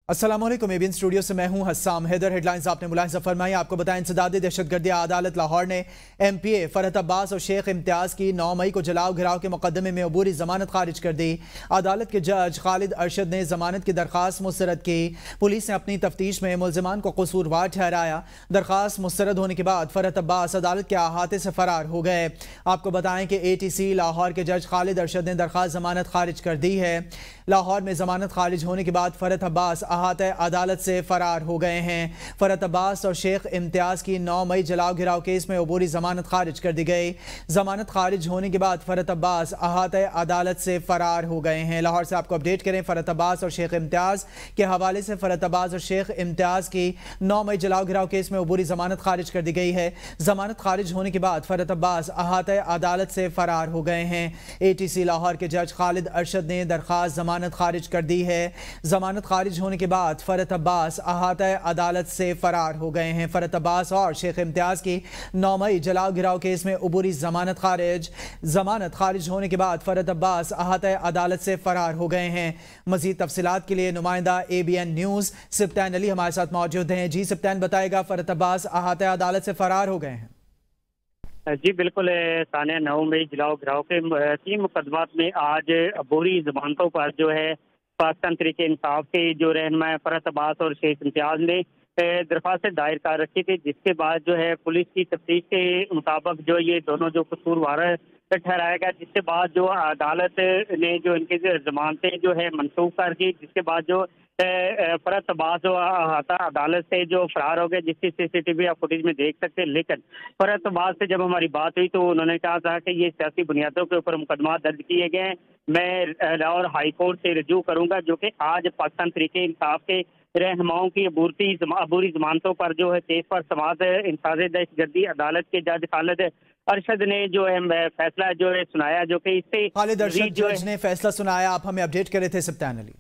अस्सलाम वालेकुम। ABN studio से मैं हूं हस्साम हैदर। हेडलाइंस आपने मुलाहिजा फरमाई। आपको बताएं, इंसदादी दहशतगर्दी अदालत लाहौर ने MPA फरहत अब्बास और शेख इम्तियाज की 9 मई को जलाओ घिराव के मुकदमे में अबूरी जमानत खारिज कर दी। अदालत के जज खालिद अरशद ने जमानत की दरख्वास्त मुस्तरद की। पुलिस ने अपनी तफ्तीश में मुलजिमान को कसूरवार ठहराया। दरख्वास्त मुस्तरद होने के बाद फरहत अब्बास अदालत के अहाते से फरार हो गए। आपको बताएं कि ATC लाहौर के जज खालिद अरशद ने दरख्वास्त जमानत खारिज कर दी है। लाहौर में जमानत खारिज होने के बाद फरहत अब्बास अहाते अदालत से फरार हो गए हैं। फरहत अब्बास और शेख इम्तियाज की 9 मई जलाओ घिराव केस में अबूरी जमानत खारिज कर दी गई। जमानत खारिज होने के बाद फरहत अब्बास अहाते अदालत से फरार हो गए हैं। लाहौर से आपको अपडेट करें, फरहत अब्बास और शेख इम्तियाज के हवाले से फरहत अब्बास और शेख इम्तियाज की 9 मई जलाओ घिराव केस में अबूरी जमानत खारिज कर दी गई है। जमानत खारिज होने के बाद फरहत अब्बास अहाते अदालत से फरार हो गए हैं। ATC लाहौर के जज खालिद अरशद ने दरख्वास्त जमानत खारिज कर दी है। जमानत खारिज होने के बाद फरहत अब्बास अहाता अदालत से फरार हो गए हैं। फरहत अब्बास और शेख इम्तियाज की 9 मई जलाओ घिराव केस में अबूरी जमानत खारिज होने के बाद फरहत अब्बास अहाता अदालत से फरार हो गए हैं। मजीद तफसीलात के लिए नुमाइंदा ABN न्यूज़ सिप्तान अली हमारे साथ मौजूद हैं। जी सिप्तान, बताएगा, फरहत अब्बास अहाता अदालत से फरार हो गए हैं। जी बिल्कुल तानिया, 9 मई जलाओ घिराव के 3 मुकदमात में आज अबूरी जमानतों पर जो है पाकिस्तान तहरीक इंसाफ के जो रहनुमा फरहत अब्बास और शेख इम्तियाज ने दरख्वास्त दायर कर रखी थी, जिसके बाद जो है पुलिस की तफ्तीश के मुताबिक जो ये दोनों जो कसूरवार ठहराया गया, जिसके बाद जो अदालत ने जो इनकी जमानतें जो है मनसूख कर दी, जिसके बाद जो फरहत अब्बास अदालत से जो फरार हो गए, जिसकी CCTV आप फुटेज में देख सकते हैं। लेकिन फरहत अब्बास से जब हमारी बात हुई तो उन्होंने कहा था कि ये सियासी बुनियादों के ऊपर मुकदमा दर्ज किए गए हैं। मैं लाहौर हाई कोर्ट से रजू करूंगा, जो कि आज पाकिस्तान तहरीक इंसाफ के रहनुमाओं की अबूरी जमानतों पर जो है केस पर समाअत इंसाज दहशतगर्दी अदालत के जज खालिद अरशद ने जो है फैसला जो है सुनाया, जो कि इससे खालिद अरशद जज ने फैसला सुनाया। आप हमें अपडेट कर रहे थे सिप्तान अली।